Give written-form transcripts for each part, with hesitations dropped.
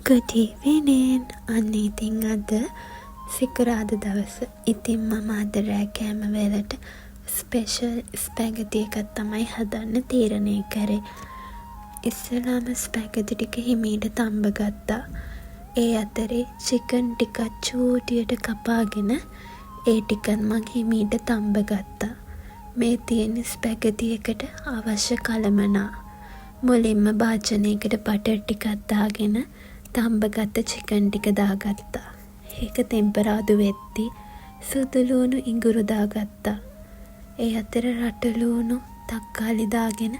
Good evening. අන්න ඉතින් අද සිකුරාදා දවස. ඉතින් මම අද රෑ කෑම වේලට ස්පෙෂල් ස්පැගටි එකක් තමයි හදන්න තීරණය කරේ. ඉස්සෙල්ලාම ස්පැගටි ටික හිමීට තම්බ ගත්තා. ඒ අතරේ චිකන් ටිකක් චූටියට කපාගෙන ඒ ටිකත් මං හිමීට තම්බ ගත්තා. මේ තියෙන ස්පැගටි එකට අවශ්‍ය කලමනා. මුලින්ම භාජනයකට බටර් ටිකක් දාගෙන තම්බගත්ත චිකන් ටික දාගත්තා. ඒක තෙම්පරාදු වෙද්දි සුදු ලූණු ඉඟුරු දාගත්තා. ඒ අතර රට ලූණු තක්කාලි දාගෙන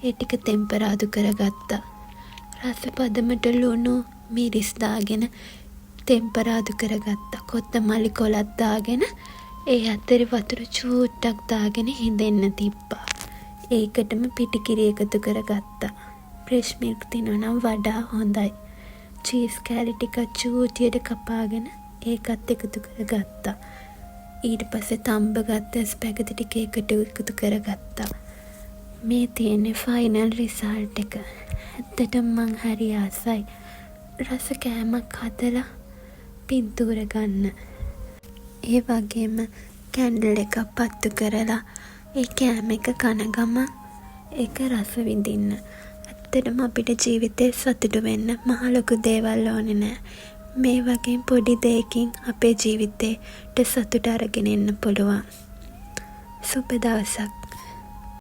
ඒ ටික තෙම්පරාදු කරගත්තා. රස පදමට ලුණු මිරිස් දාගෙන තෙම්පරාදු කරගත්තා. කොත්තමල්ලි කොලත් දාගෙන ඒ අතරේ වතුර චූට්ටක් දාගෙන හිඳෙන්න තිබ්බා. ඒකටම පිටිකිරි එකතු කරගත්තා. ෆ්‍රෙෂ් මිල්ක් තියනවා නම් වඩා හොඳයි. චීස් කෑලි ටිකක් චූටියට කපාගෙන ඒකත් එකතු කරගත්තා. ඊට පස්සේ තම්බගත්ත ස්පැගටි ටික එකට එකතු කරගත්තා. මේ තියෙන්නේ ෆයිනල් රිසල්ට් එක. ඇත්තටම මං හරි ආසයි. රස කෑමක් හදලා පින්තූර ගන්න. ඒ වගේම කැන්ඩල් එකක් පත්තු කරලා ඒ කෑම එක කන ගමන් ඒක රස විඳින්න. ඇත්තටම අපිට ජීවිතේ සතුටු වෙන්න මහ ලොකු දේවල් ඕනේ නෑ. මේ වගේ පොඩි දෙයකින් අපේ ජීවිතේට සතුට අරගෙන එන්න පුළුවන්. සුබ දවසක්.